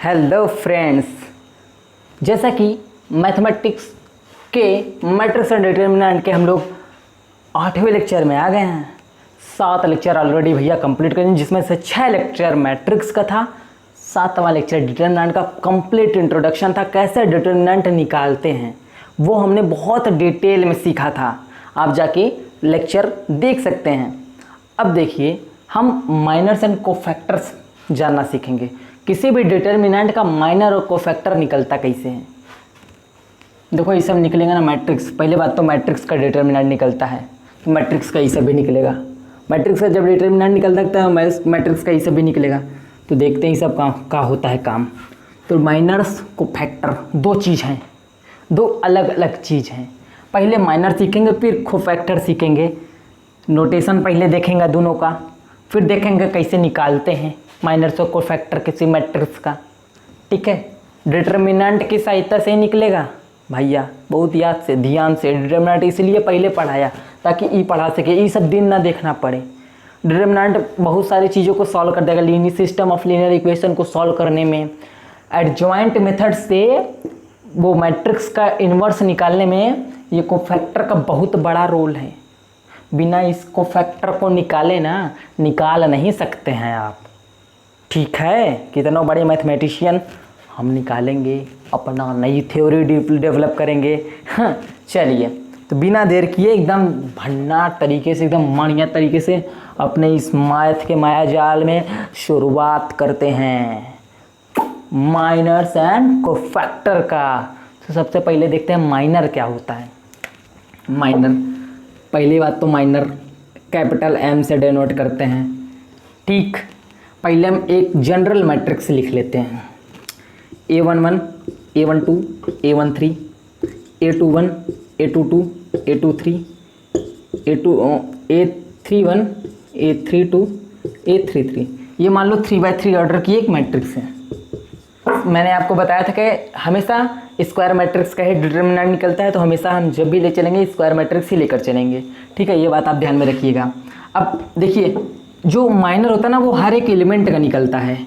Hello friends, जैसा कि mathematics के मैट्रिक्स एंड डिटरमिनेंट के हम लोग 8वें लेक्चर में आ गए हैं। 7 लेक्चर ऑलरेडी भैया कंप्लीट करें, जिसमें से 6 लेक्चर मैट्रिक्स का था, 7वां लेक्चर डिटरमिनेंट का कंप्लीट इंट्रोडक्शन था। कैसे डिटरमिनेंट निकालते हैं वो हमने बहुत डिटेल में सीखा था। आप जाके लेक्चर देख सकते हैं। अब देखिए, हम माइनर्स एंड कोफैक्टर्स जानना सीखेंगे। किसी भी डिटरमिनेंट का माइनर और कोफैक्टर निकलता कैसे है। देखो ये सब निकलेगा ना मैट्रिक्स। पहले बात तो मैट्रिक्स का डिटरमिनेंट निकलता है, तो मैट्रिक्स का ये सब भी निकलेगा। मैट्रिक्स का जब डिटरमिनेंट निकलता है मैट्रिक्स का ये सब भी निकलेगा। तो देखते हैं ये सब का होता है काम। तो माइनर्स कोफैक्टर दो चीज़ हैं, दो अलग अलग चीज़ हैं। पहले माइनर सीखेंगे, फिर कोफैक्टर सीखेंगे। नोटेशन पहले देखेंगे दोनों का, फिर देखेंगे कैसे निकालते हैं माइनर्स और कोफैक्टर किसी मैट्रिक्स का। ठीक है, डिटरमिनेंट की सहायता से ही निकलेगा भैया, बहुत याद से ध्यान से। डिटरमिनेंट इसलिए पहले पढ़ाया ताकि ई पढ़ा सके, ई सब दिन ना देखना पड़े। डिटरमिनेंट बहुत सारी चीज़ों को सॉल्व कर देगा। Linear system of linear equation को सॉल्व करने में, एडजॉइंट मेथड से वो मैट्रिक्स का इन्वर्स निकालने में ये कोफैक्टर का बहुत बड़ा रोल है। बिना इस कोफैक्टर को निकाले ना, निकाल नहीं सकते हैं आप। ठीक है, कितना बड़े मैथमेटिशियन हम निकालेंगे, अपना नई थ्योरी डेवलप करेंगे। हाँ चलिए, तो बिना देर किए एकदम भन्नाट तरीके से, एकदम बढ़िया तरीके से अपने इस मैथ के माया जाल में शुरुआत करते हैं माइनर्स एंड कोफैक्टर का। तो सबसे पहले देखते हैं माइनर क्या होता है। माइनर, पहली बात तो माइनर कैपिटल M से डिनोट करते हैं। ठीक, पहले हम एक जनरल मैट्रिक्स लिख लेते हैं। A11, A12, A13, A21, A22, A23, A31, A32, A33। ये मान लो 3x3 ऑर्डर की एक मैट्रिक्स है। मैंने आपको बताया था कि हमेशा स्क्वायर मैट्रिक्स का ही डिटरमिनेंट निकलता है, तो हमेशा हम जब भी ले चलेंगे स्क्वायर मैट्रिक्स ही लेकर चलेंगे। ठीक है, ये बात आप ध्यान में रखिएगा। अब देखिए, जो माइनर होता है ना, वो हर एक एलिमेंट का निकलता है,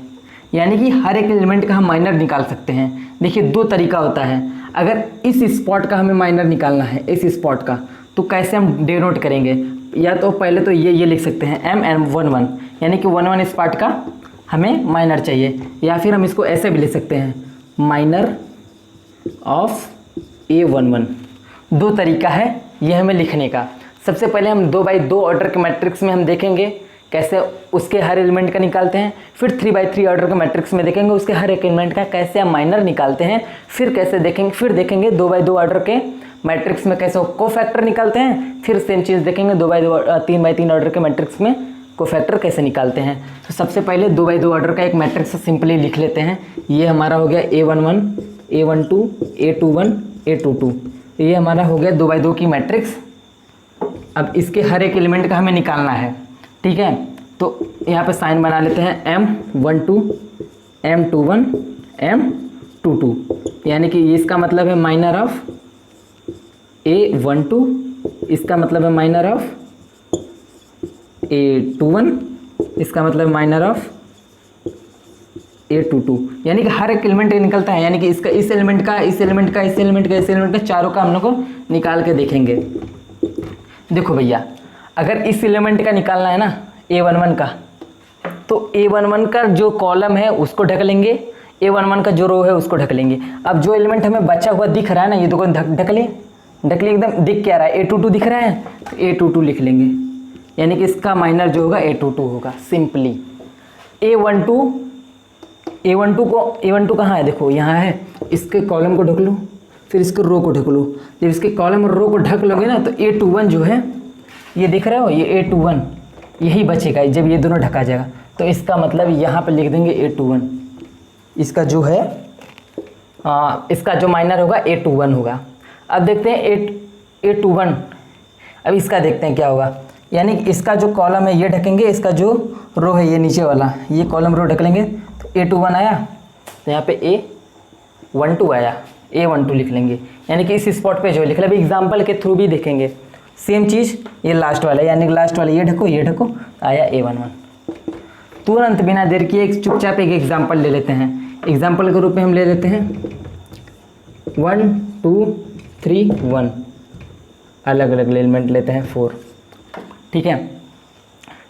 यानी कि हर एक एलिमेंट का हम माइनर निकाल सकते हैं। देखिए, दो तरीका होता है। अगर इस स्पॉट का हमें माइनर निकालना है, इस स्पॉट का, तो कैसे हम डिनोट करेंगे? या तो पहले तो ये लिख सकते हैं M11, यानी कि 11 स्पॉट का हमें माइनर चाहिए। या फिर हम इसको ऐसे भी लिख सकते हैं, माइनर ऑफ A11। दो तरीका है ये हमें लिखने का। सबसे पहले हम 2x2 ऑर्डर के मैट्रिक्स में हम देखेंगे कैसे उसके हर एलिमेंट का निकालते हैं। फिर 3x3 ऑर्डर के मैट्रिक्स में देखेंगे उसके हर एक एलिमेंट का कैसे हम माइनर निकालते हैं। फिर कैसे देखेंगे, फिर देखेंगे 2x2 ऑर्डर के मैट्रिक्स में कैसे कोफैक्टर निकालते हैं। फिर सेम चीज़ देखेंगे 3x3 ऑर्डर के मैट्रिक्स में कोफैक्टर कैसे निकालते हैं। तो सबसे पहले 2x2 ऑर्डर का एक मैट्रिक्स सिंपली लिख लेते हैं। ये हमारा हो गया A11, A12, A21, A22। ये हमारा हो गया 2x2 की मैट्रिक्स। अब इसके हर एक एलिमेंट का हमें निकालना है। ठीक है, तो यहाँ पे साइन बना लेते हैं M12, M21, M22, यानी कि इसका मतलब है माइनर ऑफ A12, इसका मतलब है माइनर ऑफ A21, इसका मतलब माइनर ऑफ A22, यानी कि हर एक एलिमेंट निकलता है। यानी कि इसका इस एलिमेंट का, इस एलिमेंट का, इस एलिमेंट का, इस एलिमेंट का, चारों का हम लोग को निकाल के देखेंगे। देखो भैया, अगर इस एलिमेंट का निकालना है ना A11 का, तो A11 का जो कॉलम है उसको ढक लेंगे, A11 का जो रो है उसको ढक लेंगे। अब जो एलिमेंट हमें बचा हुआ दिख रहा है ना, ये तो ढक लिए एकदम दिख क्या रहा है, A22 दिख रहा है, तो A22 लिख लेंगे, यानी कि इसका माइनर जो होगा A22 होगा। सिंपली A12 कहाँ है? देखो यहाँ है। इसके कॉलम को ढक लो, फिर इसके रो को ढक लो। जब इसके कॉलम और रो को ढक लोगे ना, तो A21 जो है, ये दिख रहा हो, ये A21 यही बचेगा जब ये दोनों ढका जाएगा। तो इसका मतलब यहाँ पे लिख देंगे A21। इसका जो है इसका जो माइनर होगा A21 होगा। अब देखते हैं A21, अब इसका देखते हैं क्या होगा। यानी इसका जो कॉलम है ये ढकेंगे, इसका जो रो है ये नीचे वाला, ये कॉलम रो ढक लेंगे, तो A21 आया, तो यहाँ पे A12 आया, A12 लिख लेंगे। यानी कि इस स्पॉट पे जो लिख ले, एग्जाम्पल के थ्रू भी देखेंगे सेम चीज़। ये लास्ट वाला, यानी लास्ट वाला ये ढको, आया A11। तुरंत बिना देर किए एक चुपचाप एक एग्जाम्पल ले लेते हैं। एग्जाम्पल के रूप में हम ले लेते हैं 1 2 3 1, अलग अलग एलिमेंट लेते हैं 4, ठीक है।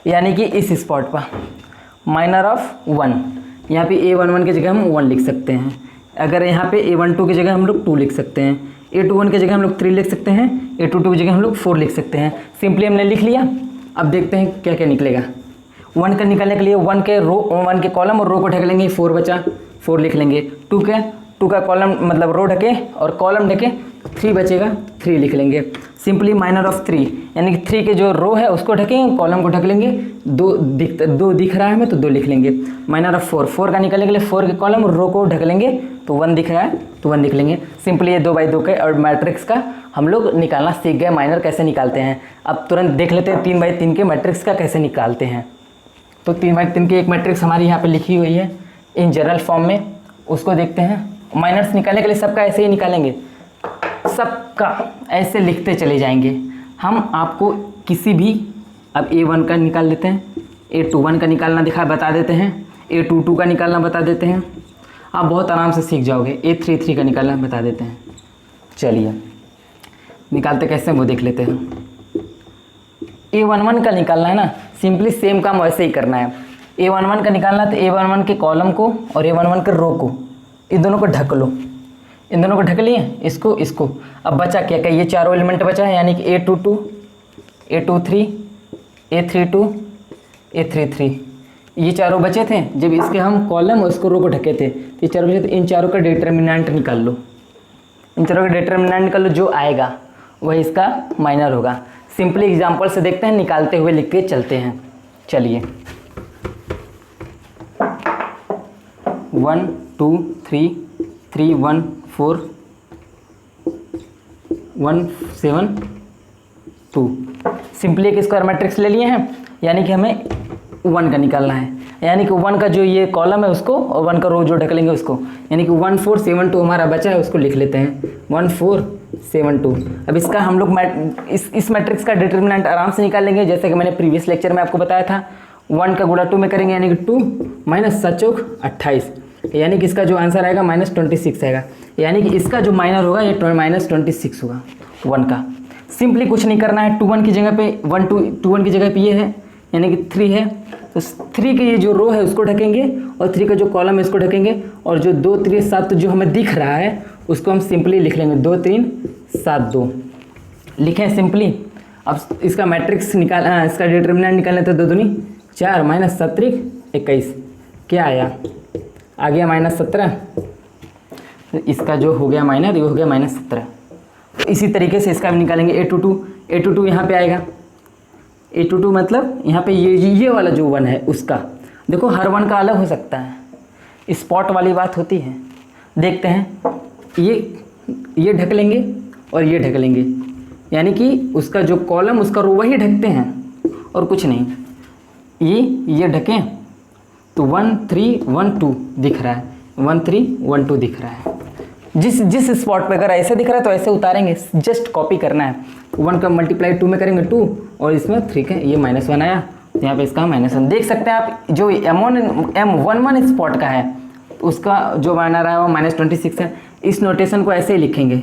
यानी कि इस स्पॉट पर माइनर ऑफ 1, यहाँ पे A11 की जगह हम 1 लिख सकते हैं। अगर यहाँ पे A12 की जगह हम लोग 2 लिख सकते हैं, A21 की जगह हम लोग 3 लिख सकते हैं, A22 की जगह हम लोग 4 लिख सकते हैं। सिंपली हमने लिख लिया। अब देखते हैं क्या क्या निकलेगा। 1 का निकालने के लिए 1 के कॉलम और रो को ढक लेंगे, 4 बचा, 4 लिख लेंगे। 2 का कॉलम मतलब रो ढके और कॉलम ढके, 3 बचेगा, 3 लिख लेंगे। सिंपली माइनर ऑफ 3, यानी कि 3 के जो रो है उसको ढकेंगे, कॉलम को ढक लेंगे। 2 दिख रहा है हमें तो 2 लिख लेंगे। माइनर ऑफ 4 का निकालने के लिए 4 के कॉलम और रो को ढक लेंगे, तो 1 दिख रहा है तो 1 लिख लेंगे। सिंपली ये 2 बाई 2 के और मैट्रिक्स का हम लोग निकालना सीख गए, माइनर कैसे निकालते हैं। अब तुरंत देख लेते हैं 3 बाई 3 के मैट्रिक्स का कैसे निकालते हैं। तो 3 बाई 3 की एक मैट्रिक्स हमारी यहाँ पे लिखी हुई है इन जनरल फॉर्म में, उसको देखते हैं। माइनर्स निकालने के लिए सबका ऐसे ही निकालेंगे, सबका ऐसे लिखते चले जाएंगे हम। आपको किसी भी, अब A1 का निकाल लेते हैं, A21 का निकालना बता देते हैं, A22 का निकालना बता देते हैं। आप बहुत आराम से सीख जाओगे। A33 का निकालना बता देते हैं। चलिए निकालते कैसे वो देख लेते हैं। A11 का निकालना है ना, सिंपली सेम काम वैसे ही करना है। A11 का निकालना तो A11 के कॉलम को और A11 के रो को, इन दोनों को ढक लो। इन दोनों को ढक लिए, इसको। अब बचा क्या क्या, ये चारों एलिमेंट बचा है, यानी कि A22, A23, A32, A33, ये चारों बचे थे। जब इसके हम कॉलम और इसको रो को ढके थे तो ये चारों बचे थे। इन चारों का डिटर्मिनेंट निकाल लो, इन चारों का डिटर्मिनेंट निकाल लो, जो आएगा वही इसका माइनर होगा। सिंपली एग्जांपल से देखते हैं, निकालते हुए लिख के चलते हैं। चलिए 1 2 3 3 1 4 1 7 2। सिंपली एक स्क्वायर मैट्रिक्स ले लिए हैं, यानी कि हमें 1 का निकालना है। यानी कि 1 का जो ये कॉलम है उसको और 1 का रो जो ढक लेंगे उसको, यानी कि 1 4 7 2 हमारा बचा है, उसको लिख लेते हैं 1 4 7 2। अब इसका हम लोग इस मैट्रिक्स का डिटर्मिनेंट आराम से निकाल लेंगे, जैसे कि मैंने प्रीवियस लेक्चर में आपको बताया था। 1 का गुणा 2 में करेंगे, यानी कि 2 माइनस 7 चौक 28, यानी कि इसका जो आंसर आएगा -26 आएगा। यानी कि इसका जो माइनर होगा ये -26 होगा 1 का। सिंपली कुछ नहीं करना है, 21 की जगह पे 21 की जगह पे ये है, यानी कि 3 है, तो 3 के ये जो रो है उसको ढकेंगे और 3 का जो कॉलम है इसको ढकेंगे, और जो 2 3 7 जो हमें दिख रहा है उसको हम सिंपली लिख लेंगे 2 3 7 2 लिखें सिंपली। अब इसका मैट्रिक्स इसका डिटर्मिनेंट निकालने तो 2 दूनी 4 माइनस 7 21, क्या आया, आ गया -17। इसका जो हो गया माइनर, ये हो गया -17। तो इसी तरीके से इसका भी निकालेंगे। A22 यहाँ पे आएगा। A22 मतलब यहाँ पे ये वाला जो 1 है उसका, देखो हर 1 का अलग हो सकता है, स्पॉट वाली बात होती है। देखते हैं, ये ढक लेंगे और ये ढक लेंगे, यानी कि उसका जो कॉलम उसका रो वही ढकते हैं और कुछ नहीं। ये ढकें तो 1 3 1 2 दिख रहा है, 1 3 1 2 दिख रहा है। जिस स्पॉट पे अगर ऐसे दिख रहा है तो ऐसे उतारेंगे, जस्ट कॉपी करना है। 1 का मल्टीप्लाई 2 में करेंगे 2, और इसमें 3 का ये -1 आया, तो यहाँ पे इसका -1 देख सकते हैं आप। जो M11 स्पॉट का है उसका जो माइनर आया वो -26 है। इस नोटेशन को ऐसे ही लिखेंगे,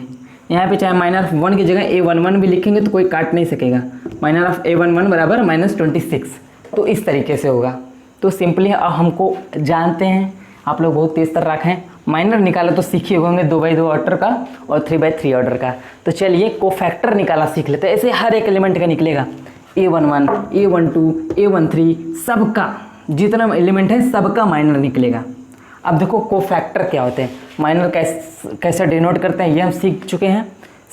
यहाँ पे चाहे -1 की जगह A11 भी लिखेंगे तो कोई काट नहीं सकेगा। माइनर ऑफ A11 बराबर -26, तो इस तरीके से होगा। तो सिंपली अब हमको जानते हैं, आप लोग बहुत तेज तर्राक हैं, माइनर निकाला तो सीखे होंगे 2 बाई 2 ऑर्डर का और 3 बाई 3 ऑर्डर का। तो चलिए कोफैक्टर निकालना सीख लेते हैं। ऐसे हर एक एलिमेंट का निकलेगा, A11 A12 A13 सबका, जितना एलिमेंट है सबका माइनर निकलेगा। अब देखो कोफैक्टर क्या होते हैं, माइनर कैसे डिनोट करते हैं ये हम सीख चुके हैं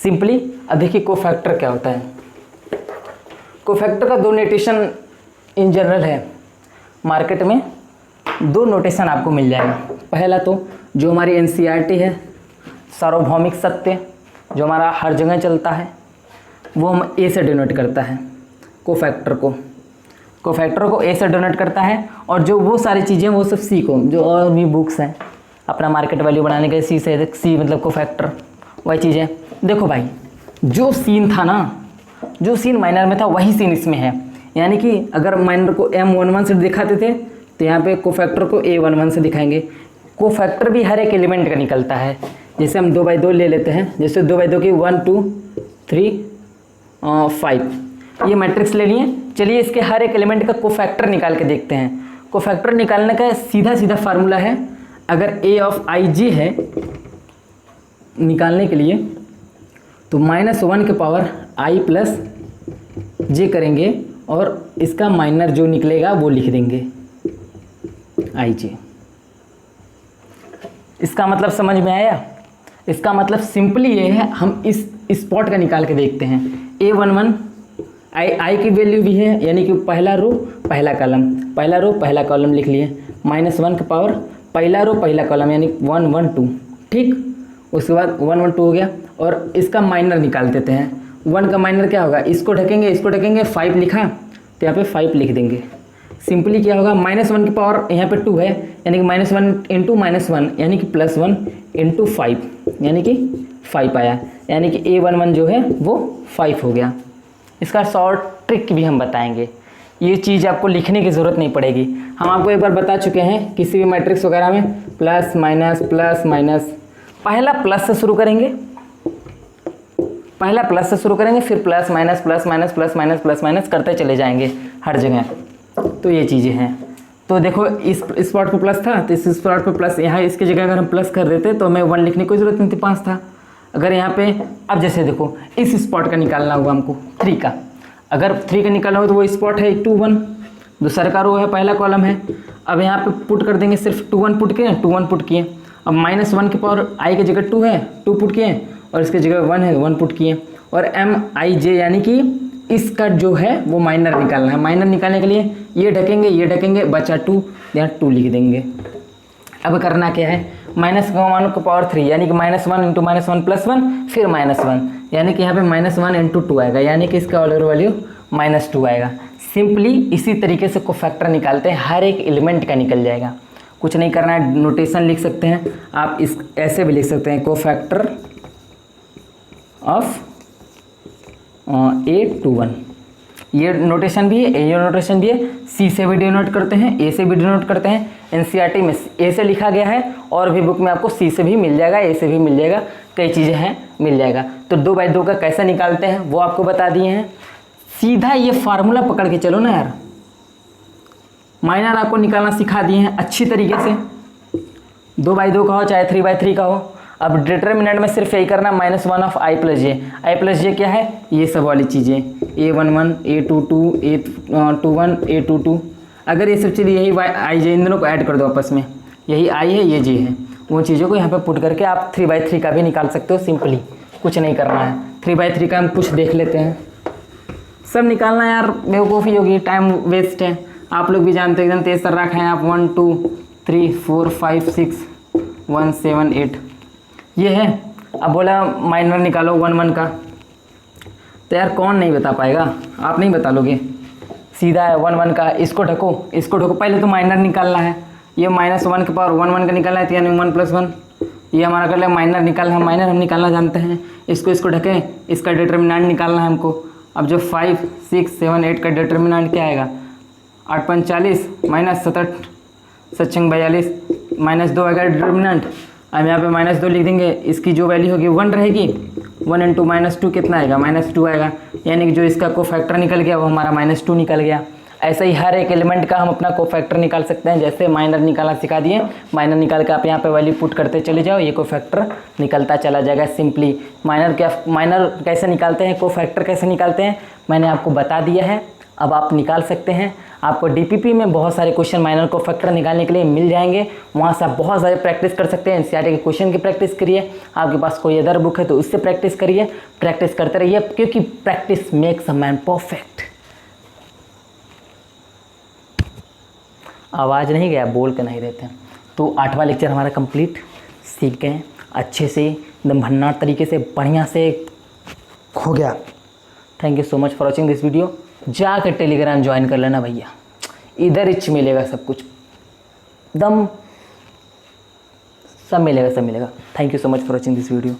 सिंपली। अब देखिए कोफैक्टर क्या होता है। कोफैक्टर का 2 नोटेशन इन जनरल है, मार्केट में 2 नोटेशन आपको मिल जाएगा। पहला तो जो हमारी NCERT है, सार्वभौमिक सत्य, जो हमारा हर जगह चलता है, वो हम A से डिनोट करता है। कोफैक्टर को A से डिनोट करता है, और जो वो सारी चीज़ें वो सब C को, जो और भी बुक्स हैं अपना मार्केट वैल्यू बनाने के C से, C मतलब कोफैक्टर वही चीज़ें। देखो भाई, जो सीन था ना, जो सीन माइनर में था वही सीन इसमें है। यानी कि अगर माइनर को M11 से दिखाते थे तो यहाँ पे कोफैक्टर को A11 से दिखाएंगे। कोफैक्टर भी हर एक एलिमेंट का निकलता है। जैसे हम 2/2 ले लेते हैं, जैसे 2/2 की 1 2 3 5 ये मैट्रिक्स ले लिए। चलिए इसके हर एक एलिमेंट का कोफैक्टर निकाल के देखते हैं। कोफैक्टर निकालने का सीधा सीधा फार्मूला है, अगर A ऑफ IG है निकालने के लिए तो -1 के पावर I प्लस J करेंगे और इसका माइनर जो निकलेगा वो लिख देंगे IG। इसका मतलब समझ में आया? इसका मतलब सिंपली ये है, हम इस स्पॉट का निकाल के देखते हैं। A11 I की वैल्यू भी है, यानी कि पहला रो पहला कॉलम, पहला रो पहला कॉलम लिख लिए। -1 के पावर पहला रो पहला कॉलम यानी 1 1 2, ठीक। उसके बाद 1 1 2 हो गया और इसका माइनर निकाल देते हैं। 1 का माइनर क्या होगा, इसको ढकेंगे इसको ढकेंगे, 5 लिखा तो यहाँ पे 5 लिख देंगे। सिंपली क्या होगा, -1 की पावर यहाँ पे 2 है, यानी कि -1 इंटू -1 यानी कि +1 इंटू 5 यानी कि 5 आया, यानी कि A11 जो है वो 5 हो गया। इसका शॉर्ट ट्रिक भी हम बताएंगे, ये चीज़ आपको लिखने की ज़रूरत नहीं पड़ेगी। हम आपको एक बार बता चुके हैं किसी भी मैट्रिक्स वगैरह में प्लस माइनस पहला प्लस से शुरू करेंगे, पहला प्लस से शुरू करेंगे, फिर प्लस माइनस करते चले जाएंगे हर जगह। तो ये चीज़ें हैं। तो देखो इस स्पॉट पे प्लस था तो इस स्पॉट पे प्लस, यहाँ इसकी जगह अगर हम प्लस कर देते तो हमें 1 लिखने की कोई ज़रूरत नहीं थी, 5 था। अगर यहाँ पे अब जैसे देखो इस स्पॉट का निकालना होगा हमको 3 का, अगर 3 का निकालना हो तो वो स्पॉट है 2 1, दूसरा का रो है पहला कॉलम है। अब यहाँ पे पुट कर देंगे, सिर्फ 2 1 पुट किए, 2 1 पुट किए। अब -1 के पावर I की जगह 2 है, 2 पुट किए और इसकी जगह 1 है, 1 पुट किए। और MIJ यानी कि इसका जो है वो माइनर निकालना है। माइनर निकालने के लिए ये ढकेंगे, बचा 2, यहाँ 2 लिख देंगे। अब करना क्या है, -1 को पावर 3 यानी कि -1 इंटू -1 + 1 फिर -1 यानी कि यहाँ पे -1 इंटू 2 आएगा, यानी कि इसका ऑर्डर वैल्यू -2 आएगा। सिंपली इसी तरीके से कोफैक्टर निकालते हैं, हर एक एलिमेंट का निकल जाएगा, कुछ नहीं करना है। नोटेशन लिख सकते हैं आप, इस ऐसे भी लिख सकते हैं, कोफैक्टर ऑफ A21। ये नोटेशन भी है, ये नोटेशन भी है। C से भी डिनोट करते हैं, A से भी डिनोट करते हैं। NCERT में A से लिखा गया है और भी बुक में आपको C से भी मिल जाएगा, A से भी मिल जाएगा, कई चीज़ें हैं मिल जाएगा। तो 2/2 का कैसे निकालते हैं वो आपको बता दिए हैं। सीधा ये फार्मूला पकड़ के चलो ना यार, माइनर आपको निकालना सिखा दिए हैं अच्छी तरीके से। 2/2 का हो चाहे 3/3 का हो। अब डिटर्मिनेंट में सिर्फ यही करना, -1 ऑफ I प्लस जे क्या है, ये सब वाली चीज़ें A11 A22 A21 A22। अगर ये सब चीज़ें यही I J इन दोनों को ऐड कर दो आपस में, यही I है ये J है, वो चीज़ों को यहाँ पे पुट करके आप 3/3 का भी निकाल सकते हो। सिंपली कुछ नहीं करना है। 3/3 का हम कुछ देख लेते हैं। सब निकालना यार बेवकूफ़ी होगी, टाइम वेस्ट है। आप लोग भी जानते हो एकदम तेज तर्राक हैं आप। 1 2 3 4 5 6 1 7 8 ये है। अब बोला माइनर निकालो 1 1 का, तो यार कौन नहीं बता पाएगा, आप नहीं बता लोगे। सीधा है 1 1 का, इसको ढको इसको ढको। पहले तो माइनर निकालना है, ये -1 के पावर 1 1 का निकालना है, तो यानी 1 + 1 ये हमारा कर लिया। माइनर निकालना है, माइनर हम निकालना जानते हैं। इसको ढकें, इसका डिटर्मिनेंट निकालना है हमको। अब जो 5 6 7 8 का डिटर्मिनेंट क्या आएगा, 8 5 40 -7 7 6 42 -2 आएगा डिटर्मिनेंट। अब यहाँ पे -2 लिख देंगे, इसकी जो वैल्यू होगी 1 रहेगी। 1 इंटू -2 कितना आएगा, -2 आएगा, यानी कि जो इसका कोफैक्टर निकल गया वो हमारा -2 निकल गया। ऐसे ही हर एक एलिमेंट का हम अपना कोफैक्टर निकाल सकते हैं। जैसे माइनर निकालना सिखा दिए, माइनर निकाल के आप यहाँ पे वैल्यू पुट करते चले जाओ, ये कोफैक्टर निकलता चला जाएगा। सिंपली माइनर कैसे निकालते हैं, कोफैक्टर कैसे निकालते हैं मैंने आपको बता दिया है। अब आप निकाल सकते हैं। आपको DPP में बहुत सारे क्वेश्चन माइनर कोफैक्टर निकालने के लिए मिल जाएंगे, वहाँ से आप बहुत सारे प्रैक्टिस कर सकते हैं। NCERT के क्वेश्चन की प्रैक्टिस करिए, आपके पास कोई अदर बुक है तो उससे प्रैक्टिस करिए, प्रैक्टिस करते रहिए, क्योंकि practice makes a man perfect. आवाज़ नहीं गया, बोल के नहीं रहते। तो 8वां लेक्चर हमारा कंप्लीट, सीख गए अच्छे से, एकदम भन्नाट तरीके से, बढ़िया से हो गया। Thank you so much for watching this video. जाकर टेलीग्राम ज्वाइन कर लेना भैया, इधर इच मिलेगा सब कुछ, दम सब मिलेगा। Thank you so much for watching this video.